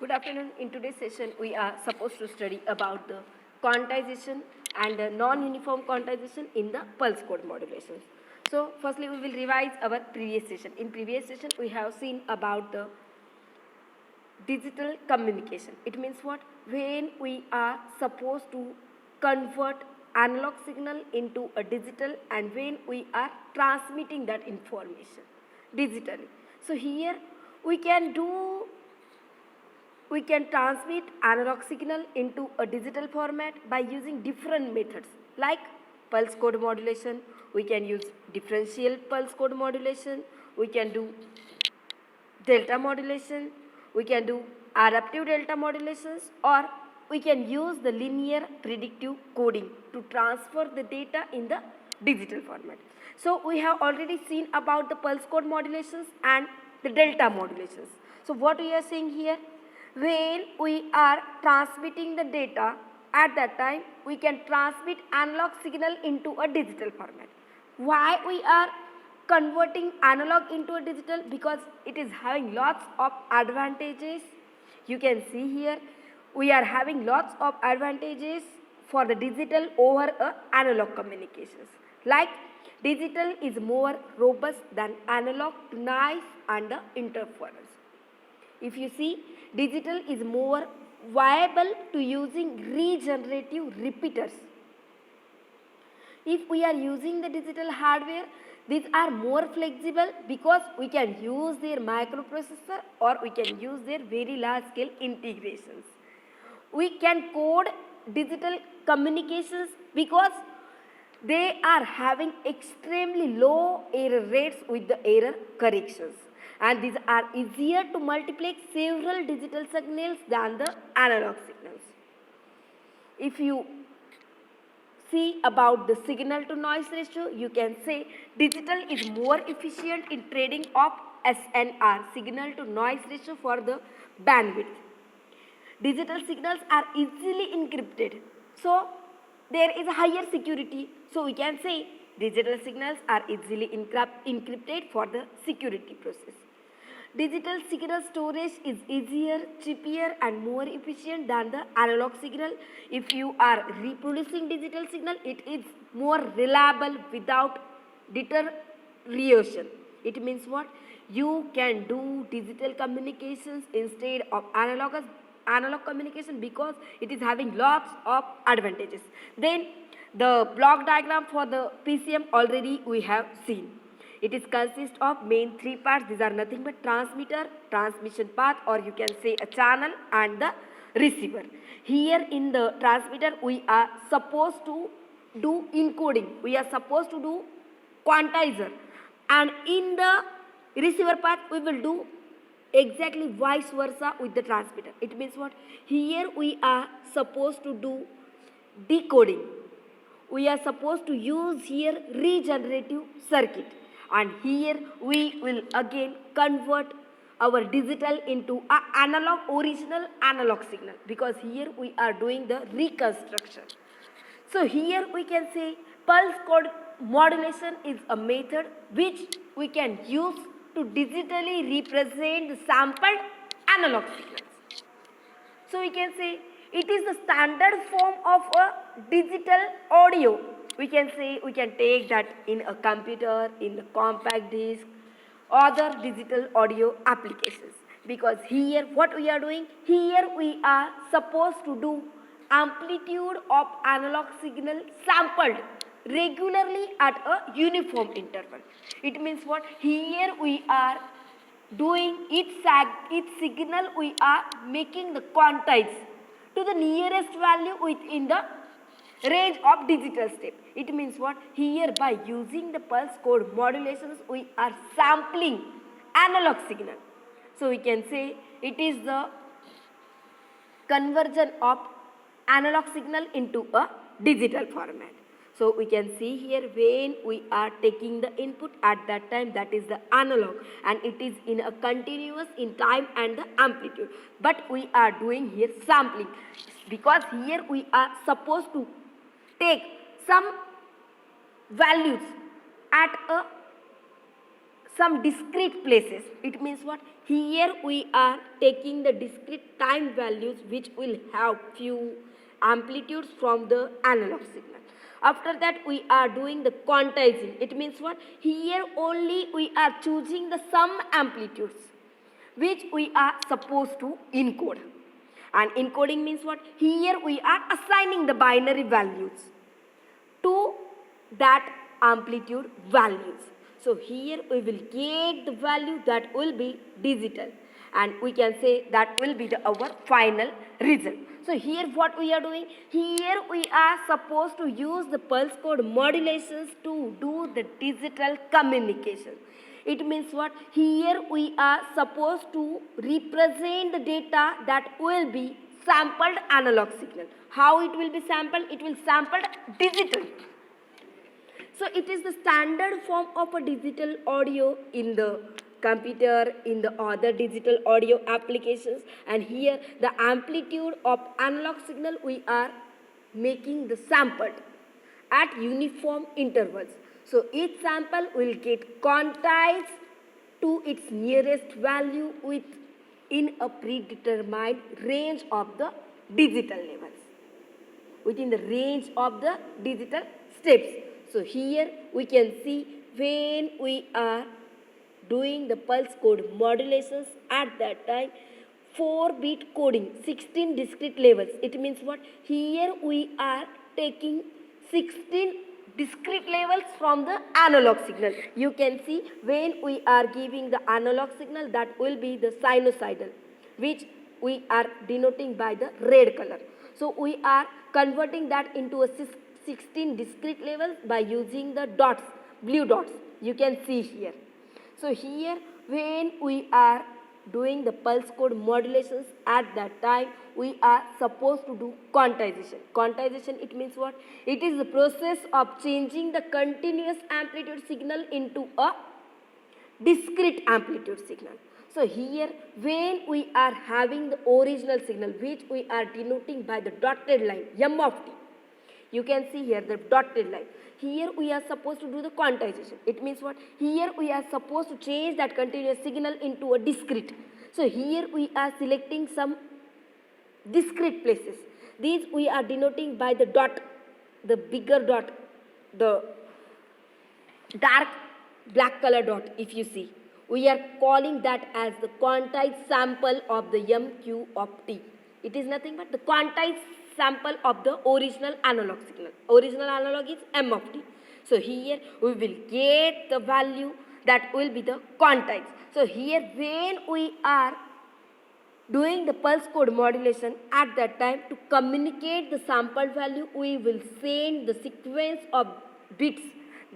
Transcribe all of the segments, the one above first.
Good afternoon. In today's session, we are supposed to study about the quantization and non-uniform quantization in the pulse code modulations. So, firstly, we will revise our previous session. In previous session, we have seen about the digital communication. It means what? When we are supposed to convert analog signal into a digital and when we are transmitting that information digitally. So, here we can transmit analog signal into a digital format by using different methods like pulse code modulation. We can use differential pulse code modulation. We can do delta modulation. We can do adaptive delta modulations, or we can use the linear predictive coding to transfer the data in the digital format. So we have already seen about the pulse code modulations and the delta modulations. So what we are saying here, when we are transmitting the data, at that time we can transmit analog signal into a digital format. Why we are converting analog into a digital? Because it is having lots of advantages. You can see here we are having lots of advantages for the digital over analog communications. Like digital is more robust than analog to noise and interference. If you see, digital is more viable to using regenerative repeaters. If we are using the digital hardware, these are more flexible because we can use their microprocessor or we can use their very large scale integrations. We can code digital communications because they are having extremely low error rates with the error corrections, and these are easier to multiplex several digital signals than the analog signals. If you see about the signal to noise ratio, you can say digital is more efficient in trading off SNR, signal to noise ratio, for the bandwidth. Digital signals are easily encrypted, so there is a higher security. So we can say digital signals are easily encrypted for the security process. Digital signal storage is easier, cheaper and more efficient than the analog signal. If you are reproducing digital signal, it is more reliable without deterioration. It means what? You can do digital communications instead of analog communication because it is having lots of advantages. Then the block diagram for the PCM already we have seen. It is consist of main three parts. These are nothing but transmitter, transmission path, or you can say a channel, and the receiver. Here in the transmitter we are supposed to do encoding. We are supposed to do quantizer, and in the receiver path we will do exactly vice versa with the transmitter. It means what? Here we are supposed to do decoding. We are supposed to use here regenerative circuit, and here we will again convert our digital into an original analog signal, because here we are doing the reconstruction. So here we can say pulse code modulation is a method which we can use to digitally represent the sampled analog signals. So we can say it is the standard form of a digital audio. We can say we can take that in a computer, in the compact disc, other digital audio applications. Because here what we are doing, here we are supposed to do amplitude of analog signal sampled regularly at a uniform interval. It means what? Here we are doing each signal, we are making the quantize to the nearest value within the range of digital step. It means what? Here by using the pulse code modulations we are sampling analog signal. So we can say it is the conversion of analog signal into a digital format. So we can see here when we are taking the input, at that time that is the analog, and it is in a continuous in time and the amplitude. But we are doing here sampling, because here we are supposed to take some values at a some discrete places. It means what? Here we are taking the discrete time values which will have few amplitudes from the analog signal. After that we are doing the quantizing. It means what? Here only we are choosing the some amplitudes which we are supposed to encode. And encoding means what? Here we are assigning the binary values to that amplitude values. So here we will get the value that will be digital, and we can say that will be our final result. So here what we are doing? Here we are supposed to use the pulse code modulations to do the digital communication. It means what? Here we are supposed to represent the data that will be sampled analog signal. How it will be sampled? It will sampled digital. So it is the standard form of a digital audio in the computer, in the other digital audio applications, and here the amplitude of analog signal we are making the sampled at uniform intervals. So each sample will get quantized to its nearest value within a predetermined range of the digital levels, within the range of the digital steps. So here we can see when we are doing the pulse code modulations at that time, 4-bit coding, 16 discrete levels. It means what? Here we are taking 16 discrete levels from the analog signal. You can see when we are giving the analog signal, that will be the sinusoidal, which we are denoting by the red color. So we are converting that into a 16 discrete levels by using the dots, blue dots. You can see here. So here when we are doing the pulse code modulations at that time, we are supposed to do quantization. Quantization, it means what? It is the process of changing the continuous amplitude signal into a discrete amplitude signal. So here when we are having the original signal, which we are denoting by the dotted line, m of t. You can see here the dotted line. Here we are supposed to do the quantization. It means what? Here we are supposed to change that continuous signal into a discrete. So here we are selecting some discrete places. These we are denoting by the dot, the bigger dot, the dark black color dot. If you see, we are calling that as the quantized sample of the MQ of t. It is nothing but the quantized sample of the original analog signal. Original analog is m of t. So here we will get the value that will be the quantized. So here when we are doing the pulse code modulation at that time, to communicate the sampled value, we will send the sequence of bits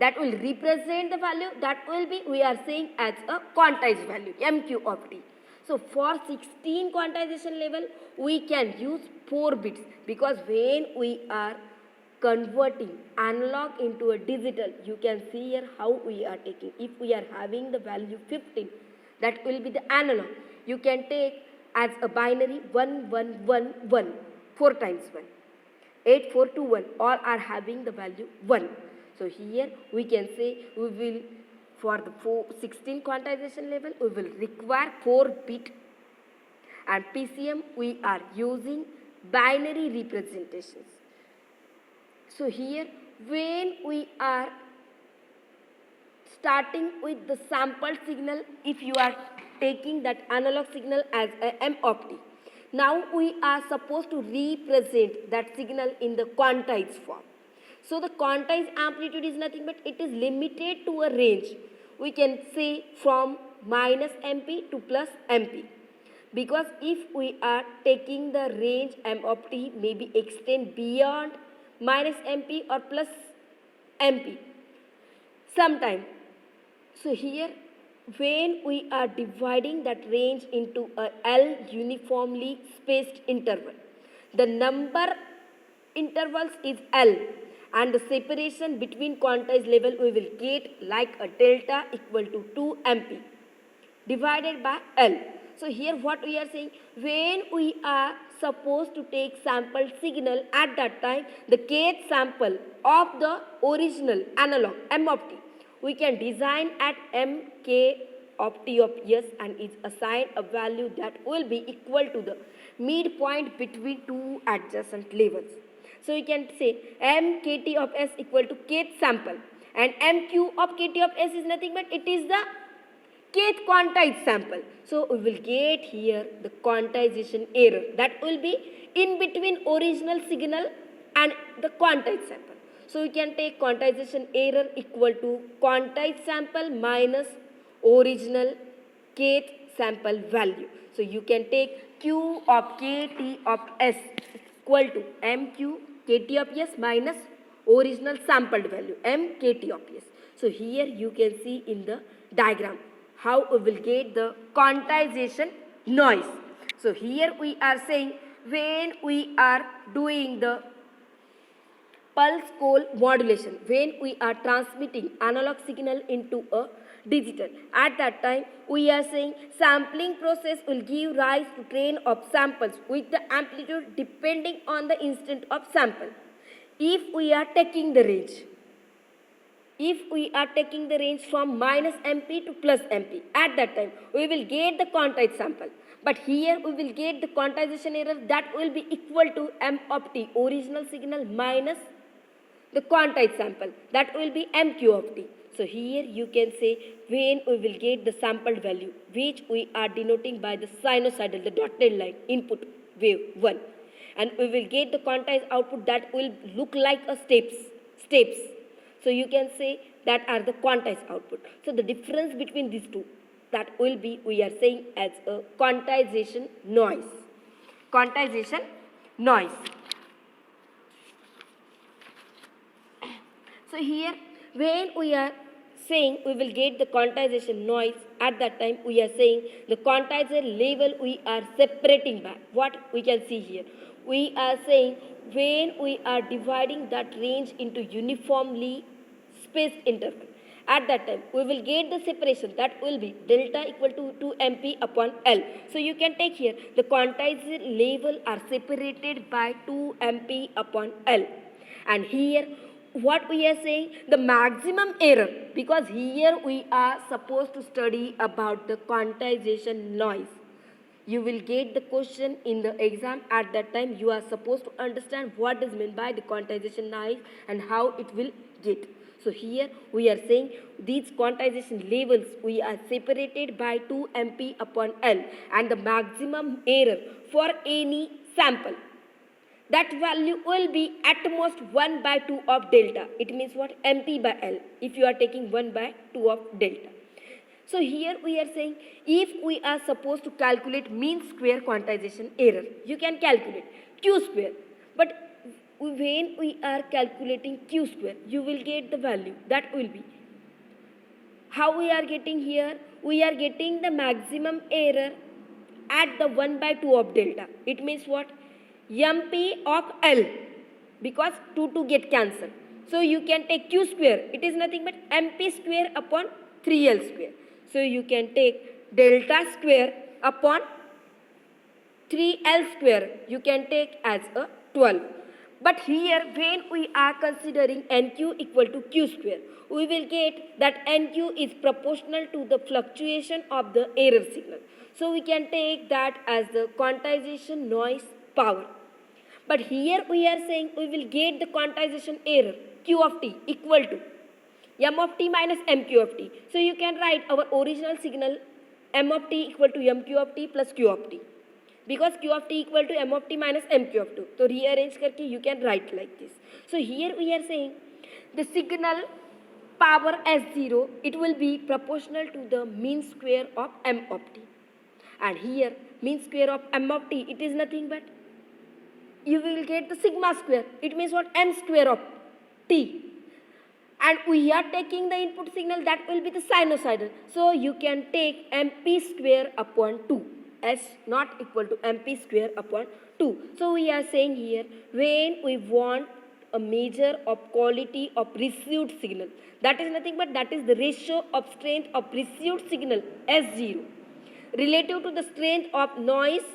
that will represent the value that will be, we are saying, as a quantized value, MQ of t. So for 16 quantization level, we can use 4 bits, because when we are converting analog into a digital, you can see here how we are taking. If we are having the value 15, that will be the analog. You can take as a binary 1, 1, 1, 1, 4 times 1. 8, 4, 2, 1, all are having the value 1. So here we can say we will, for the 16 quantization level, we will require 4-bit, and PCM we are using binary representations. So here when we are starting with the sampled signal, if you are taking that analog signal as a m of t, now we are supposed to represent that signal in the quantized form. So the quantized amplitude is nothing but it is limited to a range. We can say from minus MP to plus MP. Because if we are taking the range m of t, maybe extend beyond minus MP or plus MP sometime. So here when we are dividing that range into a L uniformly spaced interval, the number intervals is L, and the separation between quantized level we will get like a delta equal to 2 MP divided by L. So here what we are saying, when we are supposed to take sample signal at that time, the kth sample of the original analog m of t we can design at mk of t of s and is assigned a value that will be equal to the midpoint between two adjacent levels. So we can say mkt of s equal to kth sample, and mq of kt of s is nothing but it is the kth quantized sample. So we will get here the quantization error that will be in between original signal and the quantized sample. So we can take quantization error equal to quantized sample minus original kth sample value. So you can take q of kt of s equal to mq kt of s minus original sampled value mkt of s. So here you can see in the diagram how we will get the quantization noise. So here we are saying when we are doing the pulse pole modulation, when we are transmitting analog signal into a digital, at that time we are saying sampling process will give rise to train of samples with the amplitude depending on the instant of sample. If we are taking the range, from minus mp to plus mp, at that time we will get the quantized sample. But here we will get the quantization error that will be equal to m of t, original signal minus the quantized sample, that will be mq of t. So here you can say when we will get the sampled value, which we are denoting by the sinusoidal, the dotted line, input wave 1, and we will get the quantized output that will look like a steps. So you can say that are the quantized output. So the difference between these two, that will be, we are saying as a quantization noise. Quantization noise. So here when we are saying we will get the quantization noise, at that time we are saying the quantizer level we are separating by. What we can see here, we are saying when we are dividing that range into uniformly spaced interval, at that time we will get the separation that will be delta equal to 2 mp upon L. So you can take here the quantizer level are separated by 2 mp upon L, and here what we are saying, the maximum error, because here we are supposed to study about the quantization noise. You will get the question in the exam. At that time you are supposed to understand what is meant by the quantization noise and how it will get. So here we are saying these quantization levels we are separated by 2 mp upon L, and the maximum error for any sample, that value will be at most 1 by 2 of delta. It means what? mp by L, if you are taking 1 by 2 of delta. So here we are saying if we are supposed to calculate mean square quantization error, you can calculate q square. But when we are calculating q square, you will get the value that will be, how we are getting here, we are getting the maximum error at the 1 by 2 of delta. It means what? mp of L, because 2 get cancelled. So you can take q square, it is nothing but mp square upon 3L square. So you can take delta square upon 3L square, you can take as a 12. But here when we are considering NQ equal to Q square, we will get that NQ is proportional to the fluctuation of the error signal. So we can take that as the quantization noise power. But here we are saying we will get the quantization error Q of t equal to M of t minus MQ of t. So you can write our original signal M of t equal to MQ of t plus Q of t. Because Q of t equal to M of t minus MQ of t. So rearrange करके you can write like this. So here we are saying the signal power S0, it will be proportional to the mean square of M of t. And here mean square of M of t, it is nothing but you will get the sigma square. It means what? M square of t. And we are taking the input signal that will be the sinusoidal. So you can take MP square upon 2. S not equal to MP square upon 2. So we are saying here when we want a measure of quality of received signal, that is nothing but that is the ratio of strength of received signal S0 relative to the strength of noise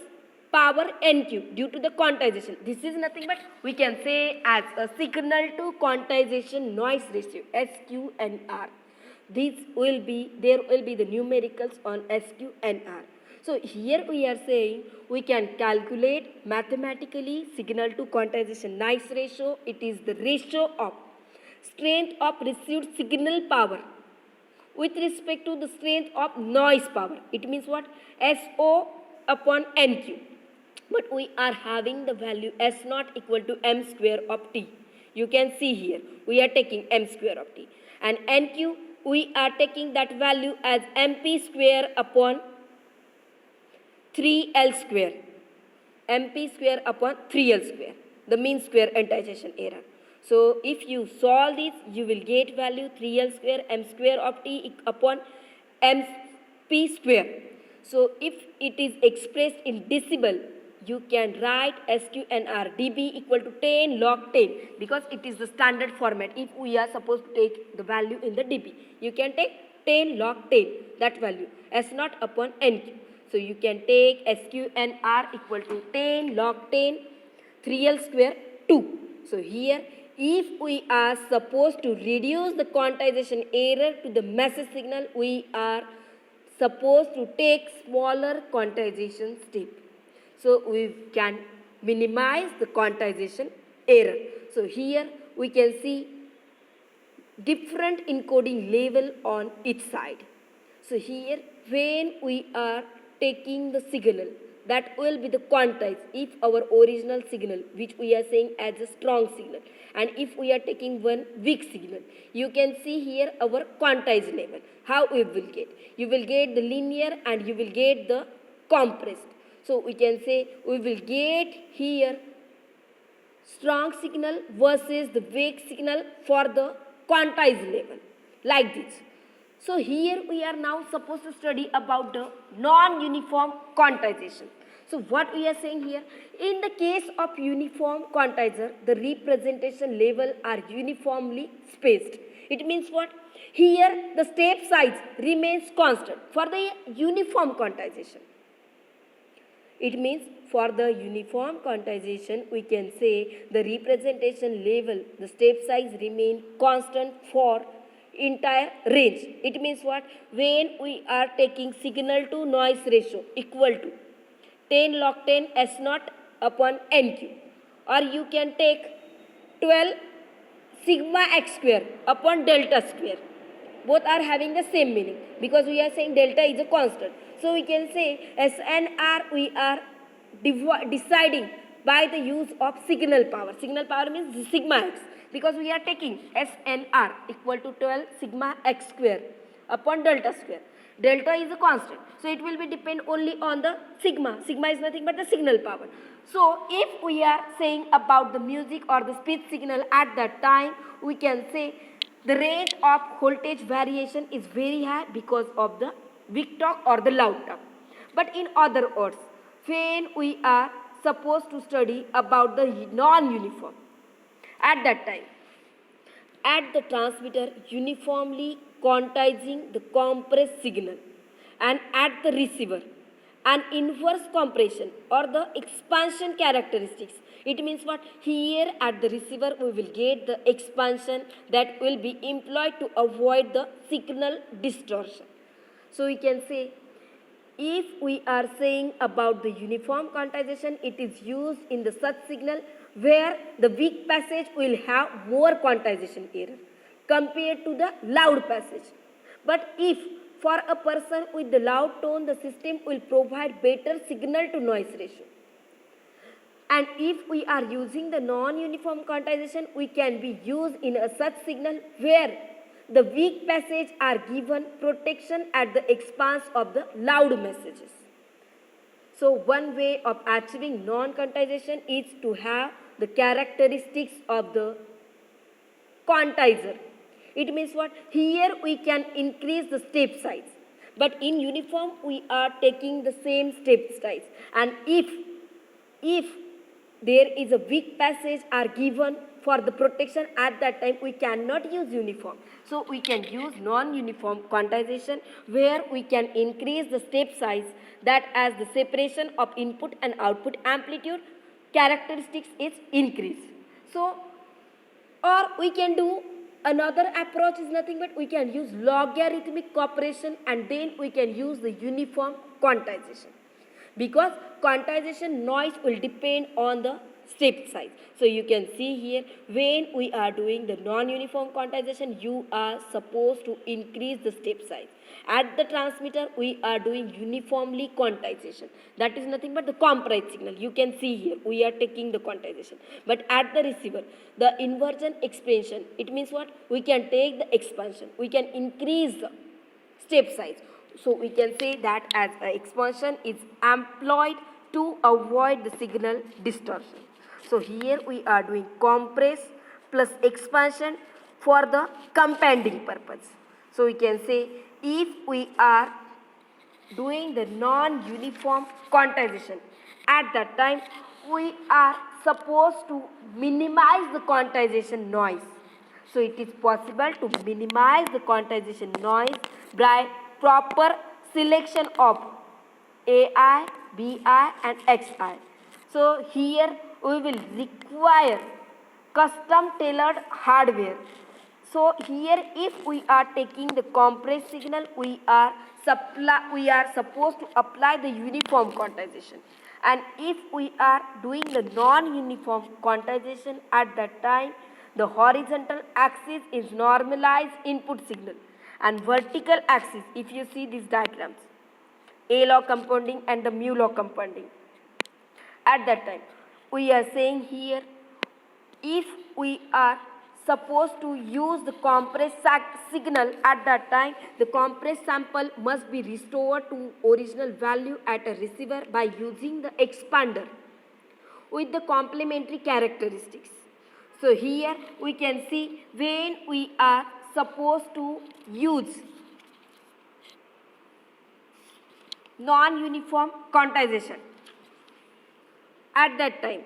power NQ due to the quantization. This is nothing but we can say as a signal to quantization noise ratio SQNR. there will be the numericals on SQ and R. So here we are saying we can calculate mathematically signal to quantization noise ratio. It is the ratio of strength of received signal power with respect to the strength of noise power. It means what? SO upon NQ. But we are having the value S naught equal to M square of T. You can see here, we are taking M square of T. And NQ, we are taking that value as MP square upon 3L square. MP square upon 3L square. The mean square antization error. So if you solve this, you will get value 3L square M square of T upon MP square. So if it is expressed in decibel, you can write SQNR dB equal to 10 log 10 because it is the standard format. If we are supposed to take the value in the dB, you can take 10 log 10, that value, S naught upon NQ. So you can take SQNR equal to 10 log 10, 3L square 2. So here, if we are supposed to reduce the quantization error to the message signal, we are supposed to take smaller quantization step. So we can minimize the quantization error. So here we can see different encoding level on each side. So here when we are taking the signal, that will be the quantized if our original signal, which we are saying as a strong signal, and if we are taking one weak signal, you can see here our quantized level. How we will get? You will get the linear and you will get the compressed. So we can say we will get here strong signal versus the weak signal for the quantized level, like this. So here we are now supposed to study about the non-uniform quantization. So what we are saying here, in the case of uniform quantizer, the representation level are uniformly spaced. It means what? Here the step size remains constant for the uniform quantization. It means for the uniform quantization, we can say the representation level, the step size remain constant for entire range. It means what? When we are taking signal to noise ratio equal to 10 log 10 S naught upon NQ, or you can take 12 sigma x square upon delta square. Both are having the same meaning because we are saying delta is a constant. So we can say S and R we are deciding by the use of signal power. Signal power means sigma x, because we are taking S and R equal to 12 sigma x square upon delta square. Delta is a constant, so it will be depend only on the sigma. Sigma is nothing but the signal power. So if we are saying about the music or the speech signal at that time, we can say the rate of voltage variation is very high because of the weak talk or the loud talk. But in other words, when we are supposed to study about the non-uniform, at that time, at the transmitter uniformly quantizing the compressed signal, and at the receiver an inverse compression or the expansion characteristics. It means what? Here at the receiver we will get the expansion that will be employed to avoid the signal distortion. So we can say, if we are saying about the uniform quantization, it is used in the such signal where the weak passage will have more quantization error compared to the loud passage. But if for a person with the loud tone, the system will provide better signal to noise ratio. And if we are using the non-uniform quantization, we can be used in a such signal where the weak passage are given protection at the expense of the loud messages. So one way of achieving non-quantization is to have the characteristics of the quantizer. It means what? Here we can increase the step size, but in uniform we are taking the same step size. And if there is a weak passage are given for the protection, at that time we cannot use uniform. So we can use non-uniform quantization where we can increase the step size, that as the separation of input and output amplitude characteristics is increased. So, or we can do Another approach is nothing but we can use logarithmic operation, and then we can use the uniform quantization, because quantization noise will depend on the step size. So you can see here, when we are doing the non-uniform quantization, you are supposed to increase the step size. At the transmitter, we are doing uniformly quantization. That is nothing but the compressed signal. You can see here, we are taking the quantization. But at the receiver, the inversion expansion, it means what? We can take the expansion. We can increase the step size. So we can say that as expansion is employed to avoid the signal distortion. So here we are doing compress plus expansion for the compounding purpose. So we can say, if we are doing the non-uniform quantization, at that time we are supposed to minimize the quantization noise. So it is possible to minimize the quantization noise by proper selection of AI, BI and XI. So here we will require custom tailored hardware. So here, if we are taking the compressed signal, we are supposed to apply the uniform quantization. And if we are doing the non-uniform quantization, at that time the horizontal axis is normalized input signal, and vertical axis, if you see these diagrams, A law compounding and the mu law compounding. At that time, we are saying here, if we are supposed to use the compressed signal, at that time the compressed sample must be restored to original value at a receiver by using the expander with the complementary characteristics. So here we can see, when we are supposed to use non-uniform quantization, at that time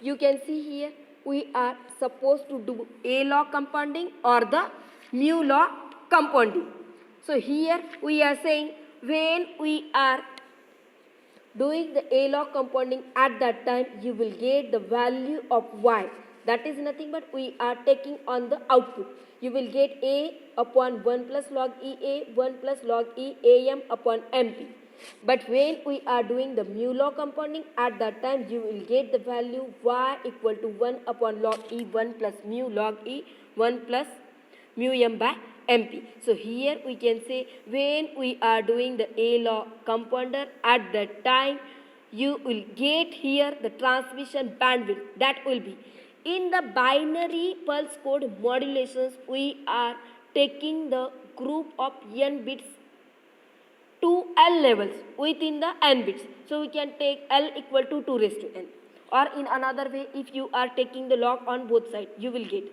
you can see here, we are supposed to do A law compounding or the mu law compounding. So here we are saying, when we are doing the A law compounding, at that time you will get the value of Y. That is nothing but we are taking on the output. You will get A upon 1 plus log E A, 1 plus log E AM upon MP. But when we are doing the mu law compounding, at that time you will get the value Y equal to 1 upon log E 1 plus mu log E 1 plus mu M by MP. So here we can say, when we are doing the A law compounder, at that time you will get here the transmission bandwidth. That will be, in the binary pulse code modulations, we are taking the group of n bits to L levels within the n bits. So we can take L equal to 2 raised to n. Or in another way, if you are taking the log on both sides, you will get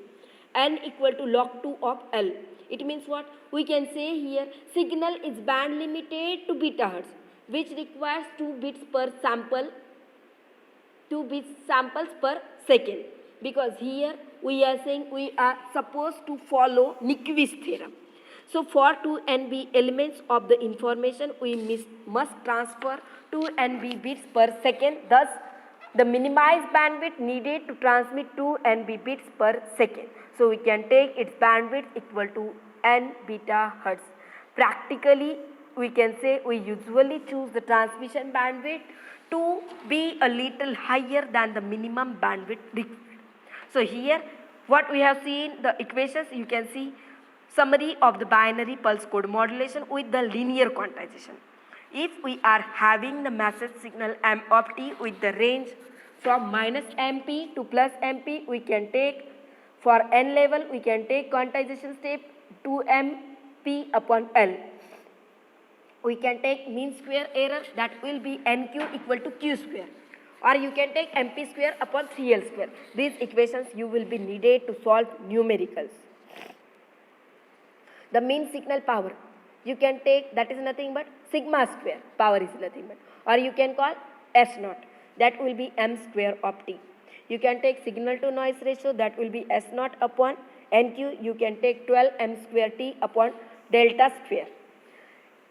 n equal to log 2 of L. It means what? We can say here, signal is band limited to beta hertz, which requires 2 bits per sample, 2 bits samples per second. Because here we are saying we are supposed to follow Nyquist theorem. So for 2 NB elements of the information, we must transfer 2 NB bits per second. Thus, the minimized bandwidth needed to transmit 2 NB bits per second. So we can take its bandwidth equal to n beta hertz. Practically, we can say we usually choose the transmission bandwidth to be a little higher than the minimum bandwidth required. So here, what we have seen, the equations, you can see summary of the binary pulse code modulation with the linear quantization. If we are having the message signal M of t with the range from minus MP to plus MP, we can take, for n level, we can take quantization step 2MP upon L. We can take mean square error, that will be NQ equal to Q square. Or you can take MP square upon 3L square. These equations you will be needed to solve numericals. The mean signal power, you can take, that is nothing but sigma square, power is nothing but, or you can call S0, that will be M square of t. You can take signal to noise ratio, that will be S0 upon NQ, you can take 12 M square t upon delta square.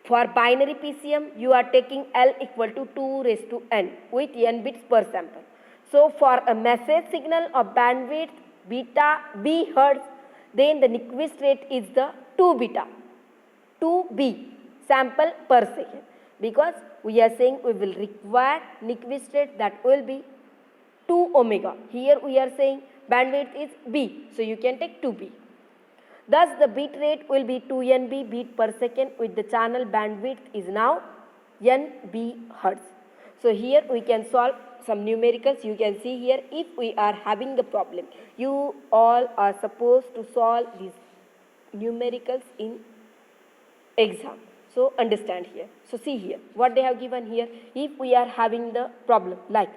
For binary PCM, you are taking L equal to 2 raised to n with n bits per sample. So for a message signal of bandwidth beta B hertz, then the Nyquist rate is the 2 beta, 2b sample per second, because we are saying we will require Nyquist rate that will be 2 omega. Here we are saying bandwidth is b, so you can take 2b. Thus the bit rate will be 2nb beat per second with the channel bandwidth is now nb hertz. So here we can solve some numericals. You can see here, if we are having the problem, you all are supposed to solve these numericals in exam. So understand here. So see here what they have given here. If we are having the problem like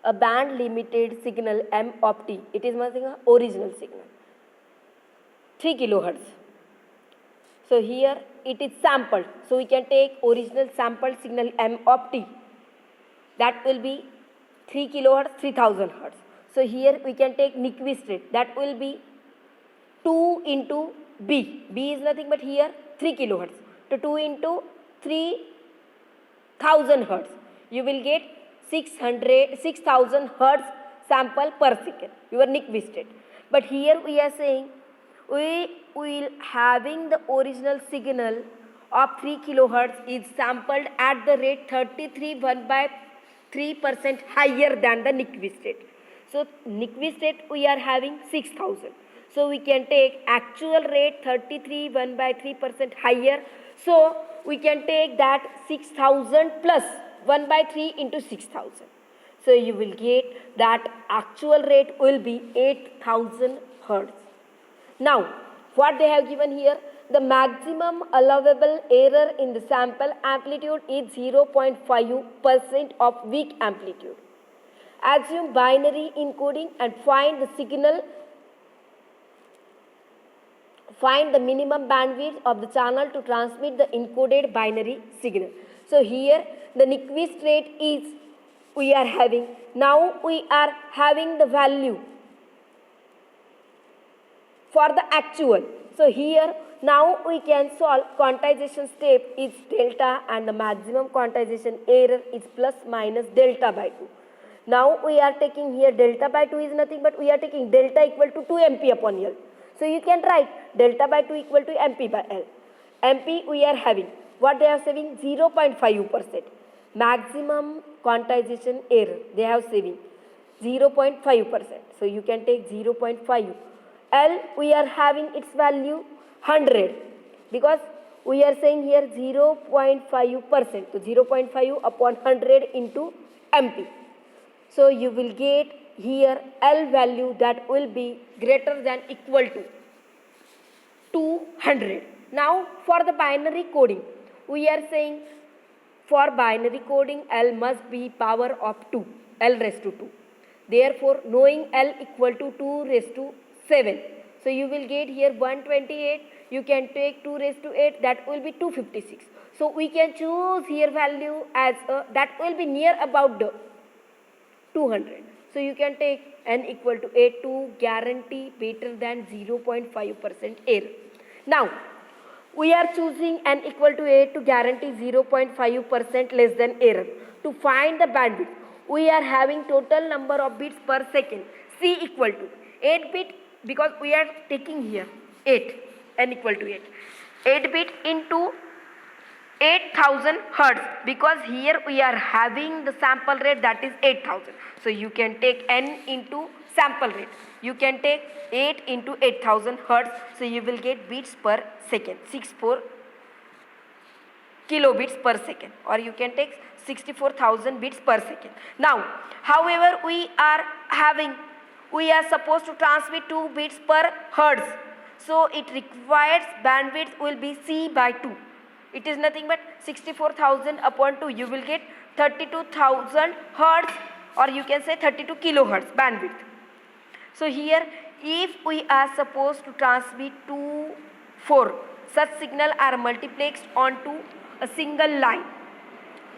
a band limited signal m of t, it is nothing but original signal 3 kilohertz. So here it is sampled. So we can take original sampled signal m of t, that will be 3 kilohertz, 3000 hertz. So here we can take Nyquist rate, that will be 2 into b. B is nothing but here 3 kilohertz. So 2 into 3000 hertz. You will get 6000 hertz sample per second, your Nyquist rate. But here we are saying we will having the original signal of 3 kilohertz is sampled at the rate 33.1/3% higher than the Nyquist rate. So Nyquist rate we are having 6000. So we can take actual rate 33.1/3% higher. So we can take that 6000 plus 1/3 into 6000. So you will get that actual rate will be 8000 hertz. Now what they have given here, the maximum allowable error in the sample amplitude is 0.5% of weak amplitude. Assume binary encoding and find the signal. Find the minimum bandwidth of the channel to transmit the encoded binary signal. So here the Nyquist rate is we are having. Now we are having the value for the actual. So here now we can solve quantization step is delta and the maximum quantization error is plus minus delta by 2. Now we are taking here delta by 2 is nothing but we are taking delta equal to 2 MP upon L. So you can write delta by 2 equal to MP by L. MP we are having, what they are saving 0.5%. Maximum quantization error they have saving 0.5%. So you can take 0.5. L we are having its value 100 because we are saying here 0.5%. So 0.5 upon 100 into MP. So you will get here L value that will be greater than equal to 200. Now for the binary coding, we are saying for binary coding L must be power of 2, L raised to 2. Therefore knowing L equal to 2 raised to 7. So you will get here 128, you can take 2 raised to 8, that will be 256. So we can choose here value as that will be near about the 200. So you can take n equal to 8 to guarantee better than 0.5% error. Now we are choosing n equal to 8 to guarantee 0.5% less than error. To find the bandwidth, we are having total number of bits per second. C equal to 8 bit because we are taking here 8, n equal to 8. 8 bit into 8000 hertz because here we are having the sample rate that is 8000. So you can take n into sample rate. You can take 8 into 8000 hertz. So you will get bits per second, 64 kilobits per second, or you can take 64,000 bits per second. Now, however, we are supposed to transmit 2 bits per hertz. So it requires bandwidth will be C by 2. It is nothing but 64,000 upon 2. You will get 32,000 hertz, or you can say 32 kilohertz bandwidth. So here if we are supposed to transmit 4 such signal are multiplexed onto a single line.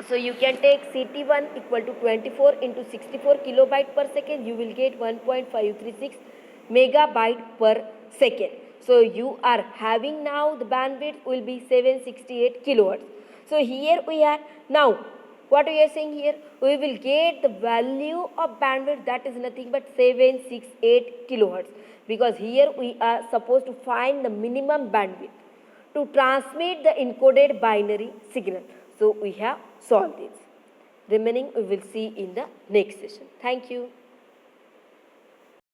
So you can take CT1 equal to 24 into 64 kilobyte per second. You will get 1.536 megabyte per second. So you are having now the bandwidth will be 768 kilohertz. So here we are now what we are saying here? We will get the value of bandwidth, that is nothing but 768 kilohertz, because here we are supposed to find the minimum bandwidth to transmit the encoded binary signal. So we have solved this. Remaining we will see in the next session. Thank you.